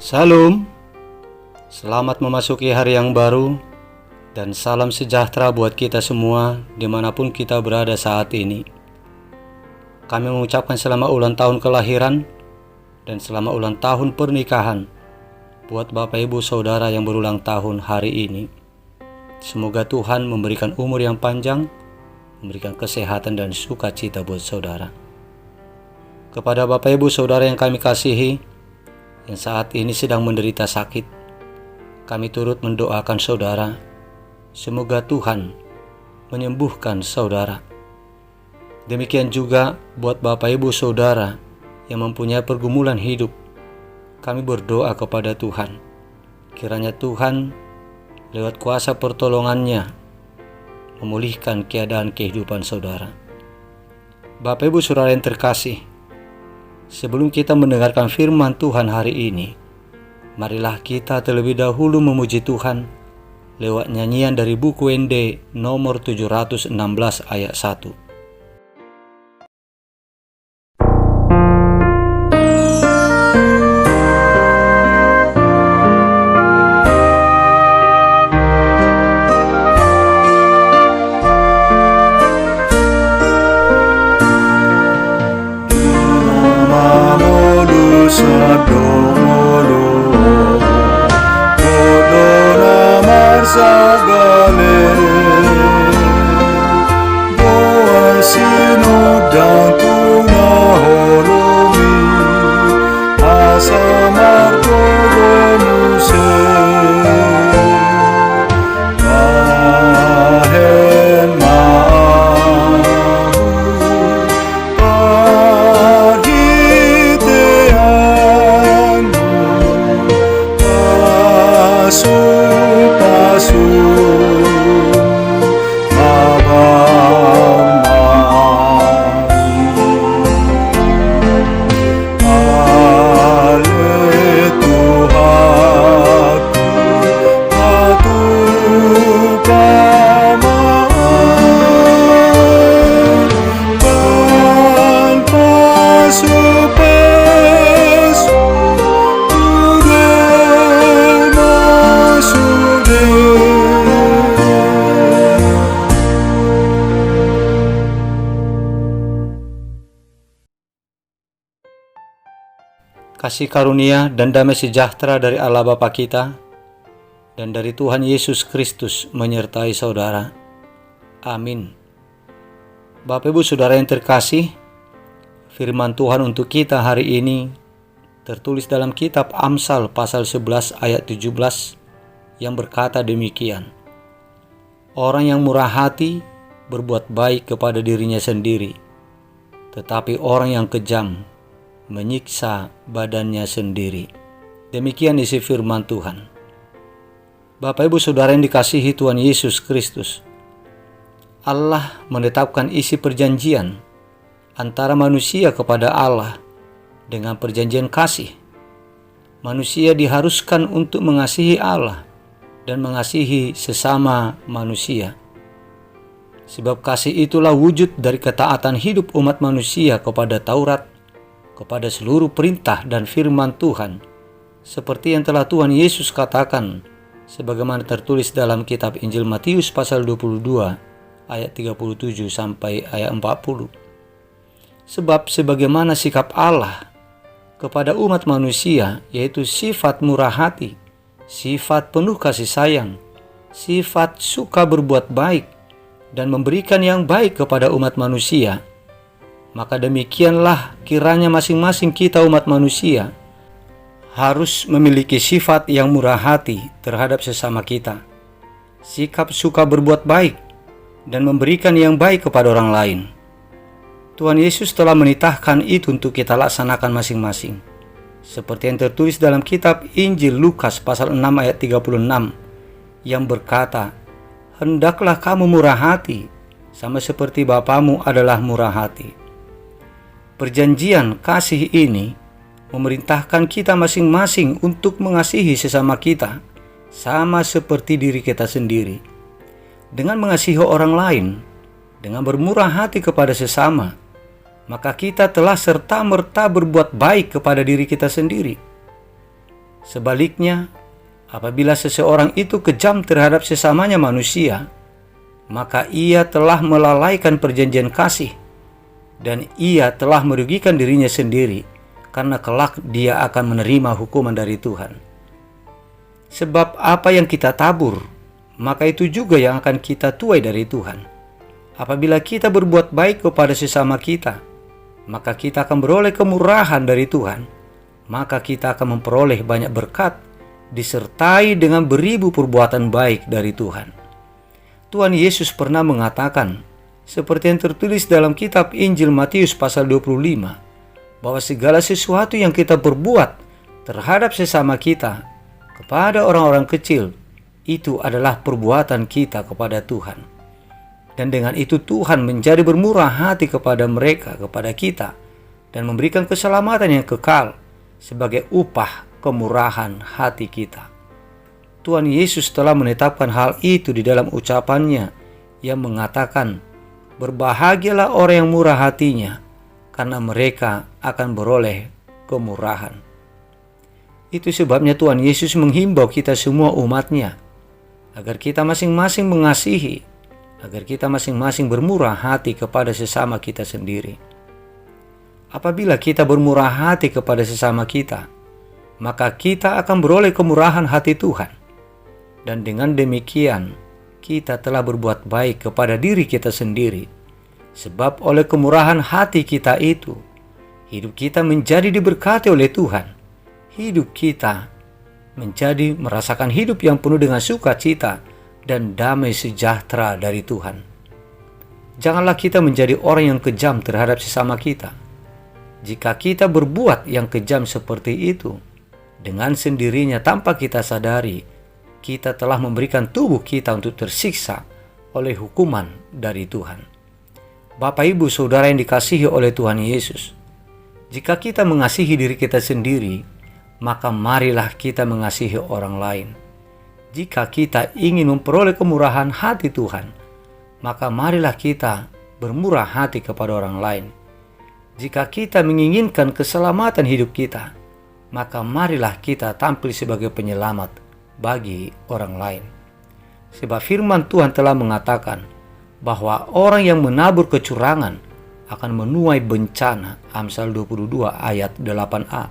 Salam, selamat memasuki hari yang baru dan salam sejahtera buat kita semua dimanapun kita berada saat ini. Kami mengucapkan selamat ulang tahun kelahiran dan selamat ulang tahun pernikahan buat Bapak Ibu Saudara yang berulang tahun hari ini. Semoga Tuhan memberikan umur yang panjang, memberikan kesehatan dan sukacita buat saudara. Kepada Bapak Ibu Saudara yang kami kasihi, yang saat ini sedang menderita sakit, kami turut mendoakan saudara. Semoga Tuhan menyembuhkan saudara. Demikian juga buat Bapak Ibu Saudara yang mempunyai pergumulan hidup, kami berdoa kepada Tuhan. Kiranya Tuhan lewat kuasa pertolongannya memulihkan keadaan kehidupan saudara. Bapak Ibu Saudara yang terkasih, sebelum kita mendengarkan firman Tuhan hari ini, marilah kita terlebih dahulu memuji Tuhan lewat nyanyian dari buku ND nomor 716 ayat 1. Kasih karunia dan damai sejahtera dari Allah Bapa kita dan dari Tuhan Yesus Kristus menyertai saudara. Amin. Bapak Ibu Saudara yang terkasih, firman Tuhan untuk kita hari ini tertulis dalam kitab Amsal pasal 11 ayat 17 yang berkata demikian. Orang yang murah hati berbuat baik kepada dirinya sendiri, tetapi orang yang kejam menyiksa badannya sendiri. Demikian isi firman Tuhan. Bapak Ibu Saudara yang dikasihi Tuhan Yesus Kristus, Allah menetapkan isi perjanjian antara manusia kepada Allah dengan perjanjian kasih. Manusia diharuskan untuk mengasihi Allah dan mengasihi sesama manusia. Sebab kasih itulah wujud dari ketaatan hidup umat manusia kepada Taurat, kepada seluruh perintah dan firman Tuhan, seperti yang telah Tuhan Yesus katakan sebagaimana tertulis dalam kitab Injil Matius pasal 22 ayat 37 sampai ayat 40. Sebab sebagaimana sikap Allah kepada umat manusia, yaitu sifat murah hati, sifat penuh kasih sayang, sifat suka berbuat baik dan memberikan yang baik kepada umat manusia, maka demikianlah kiranya masing-masing kita umat manusia harus memiliki sifat yang murah hati terhadap sesama kita, sikap suka berbuat baik dan memberikan yang baik kepada orang lain. Tuhan Yesus telah menitahkan itu untuk kita laksanakan masing-masing, seperti yang tertulis dalam kitab Injil Lukas pasal 6 ayat 36 yang berkata, "Hendaklah kamu murah hati, sama seperti Bapamu adalah murah hati." Perjanjian kasih ini memerintahkan kita masing-masing untuk mengasihi sesama kita sama seperti diri kita sendiri. Dengan mengasihi orang lain, dengan bermurah hati kepada sesama, maka kita telah serta-merta berbuat baik kepada diri kita sendiri. Sebaliknya, apabila seseorang itu kejam terhadap sesamanya manusia, maka ia telah melalaikan perjanjian kasih, dan ia telah merugikan dirinya sendiri, karena kelak dia akan menerima hukuman dari Tuhan. Sebab apa yang kita tabur, maka itu juga yang akan kita tuai dari Tuhan. Apabila kita berbuat baik kepada sesama kita, maka kita akan beroleh kemurahan dari Tuhan. Maka kita akan memperoleh banyak berkat, disertai dengan beribu perbuatan baik dari Tuhan. Tuhan Yesus pernah mengatakan, seperti yang tertulis dalam kitab Injil Matius pasal 25, bahwa segala sesuatu yang kita berbuat terhadap sesama kita, kepada orang-orang kecil, itu adalah perbuatan kita kepada Tuhan. Dan dengan itu Tuhan menjadi bermurah hati kepada mereka, kepada kita, dan memberikan keselamatan yang kekal sebagai upah kemurahan hati kita. Tuhan Yesus telah menetapkan hal itu di dalam ucapannya yang mengatakan, "Berbahagialah orang yang murah hatinya, karena mereka akan beroleh kemurahan." Itu sebabnya Tuhan Yesus menghimbau kita semua umat-Nya agar kita masing-masing mengasihi, agar kita masing-masing bermurah hati kepada sesama kita sendiri. Apabila kita bermurah hati kepada sesama kita, maka kita akan beroleh kemurahan hati Tuhan. Dan dengan demikian, kita telah berbuat baik kepada diri kita sendiri. Sebab oleh kemurahan hati kita itu, hidup kita menjadi diberkati oleh Tuhan. Hidup kita menjadi merasakan hidup yang penuh dengan sukacita dan damai sejahtera dari Tuhan. Janganlah kita menjadi orang yang kejam terhadap sesama kita. Jika kita berbuat yang kejam seperti itu, dengan sendirinya tanpa kita sadari, kita telah memberikan tubuh kita untuk tersiksa oleh hukuman dari Tuhan. Bapak, Ibu, Saudara yang dikasihi oleh Tuhan Yesus, jika kita mengasihi diri kita sendiri, maka marilah kita mengasihi orang lain. Jika kita ingin memperoleh kemurahan hati Tuhan, maka marilah kita bermurah hati kepada orang lain. Jika kita menginginkan keselamatan hidup kita, maka marilah kita tampil sebagai penyelamat bagi orang lain. Sebab firman Tuhan telah mengatakan bahwa orang yang menabur kecurangan akan menuai bencana, Amsal 22 ayat 8a.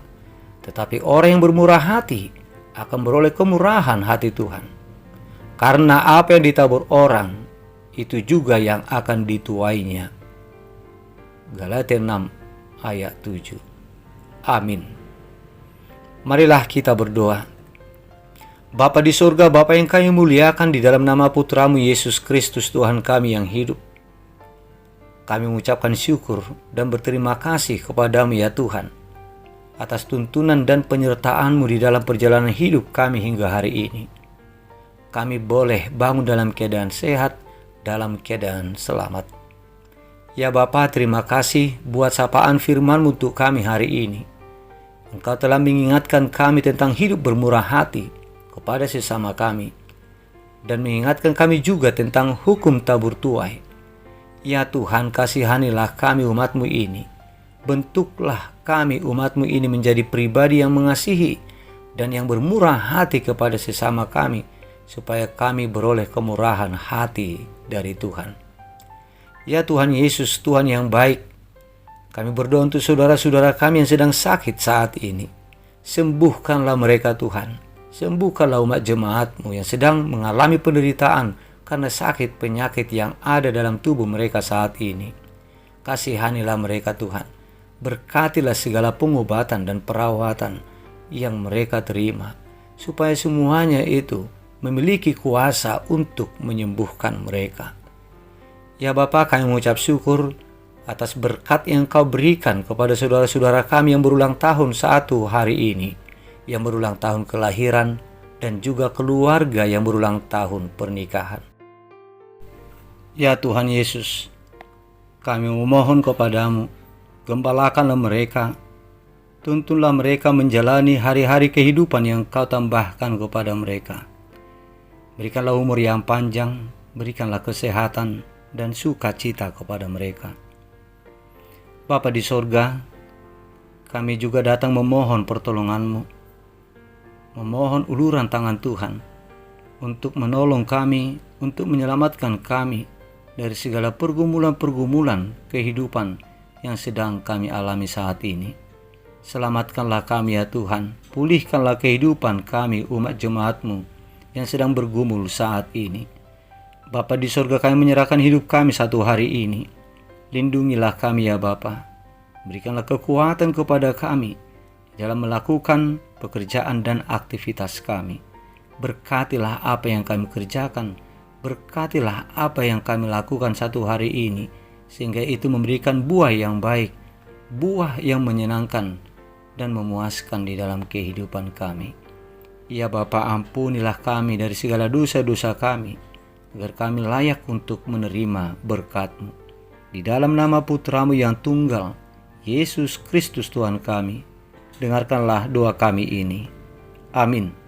Tetapi orang yang bermurah hati akan beroleh kemurahan hati Tuhan. Karena apa yang ditabur orang, itu juga yang akan dituainya. Galatia 6 ayat 7. Amin. Marilah kita berdoa. Bapa di surga, Bapa yang kami muliakan, di dalam nama Putramu Yesus Kristus Tuhan kami yang hidup, kami mengucapkan syukur dan berterima kasih kepadamu ya Tuhan, atas tuntunan dan penyertaan-Mu di dalam perjalanan hidup kami hingga hari ini. Kami boleh bangun dalam keadaan sehat, dalam keadaan selamat. Ya Bapa, terima kasih buat sapaan firman-Mu untuk kami hari ini. Engkau telah mengingatkan kami tentang hidup bermurah hati kepada sesama kami, dan mengingatkan kami juga tentang hukum tabur tuai. Ya Tuhan, kasihanilah kami umat-Mu ini. Bentuklah kami umat-Mu ini menjadi pribadi yang mengasihi dan yang bermurah hati kepada sesama kami, supaya kami beroleh kemurahan hati dari Tuhan. Ya Tuhan Yesus, Tuhan yang baik, kami berdoa untuk saudara-saudara kami yang sedang sakit saat ini. Sembuhkanlah mereka Tuhan. Sembuhkanlah umat jemaat-Mu yang sedang mengalami penderitaan karena sakit penyakit yang ada dalam tubuh mereka saat ini. Kasihanilah mereka Tuhan. Berkatilah segala pengobatan dan perawatan yang mereka terima, supaya semuanya itu memiliki kuasa untuk menyembuhkan mereka. Ya Bapa, kami mengucap syukur atas berkat yang Kau berikan kepada saudara-saudara kami yang berulang tahun satu hari ini, yang berulang tahun kelahiran, dan juga keluarga yang berulang tahun pernikahan. Ya Tuhan Yesus, kami memohon kepadamu, gembalakanlah mereka, tuntunlah mereka menjalani hari-hari kehidupan yang Kau tambahkan kepada mereka. Berikanlah umur yang panjang, berikanlah kesehatan dan sukacita kepada mereka. Bapa di sorga, kami juga datang memohon pertolongan-Mu. memohon uluran tangan Tuhan untuk menolong kami, untuk menyelamatkan kami dari segala pergumulan-pergumulan kehidupan yang sedang kami alami saat ini. Selamatkanlah kami ya Tuhan, pulihkanlah kehidupan kami umat jemaat-Mu yang sedang bergumul saat ini. Bapa di sorga, kami menyerahkan hidup kami satu hari ini. Lindungilah kami ya Bapa, berikanlah kekuatan kepada kami dalam melakukan pekerjaan dan aktivitas kami. Berkatilah apa yang kami kerjakan, berkatilah apa yang kami lakukan satu hari ini, sehingga itu memberikan buah yang baik, buah yang menyenangkan dan memuaskan di dalam kehidupan kami. Ya Bapa, ampunilah kami dari segala dosa-dosa kami, agar kami layak untuk menerima berkat-Mu. Di dalam nama Putra-Mu yang tunggal, Yesus Kristus Tuhan kami, dengarkanlah doa kami ini. Amin.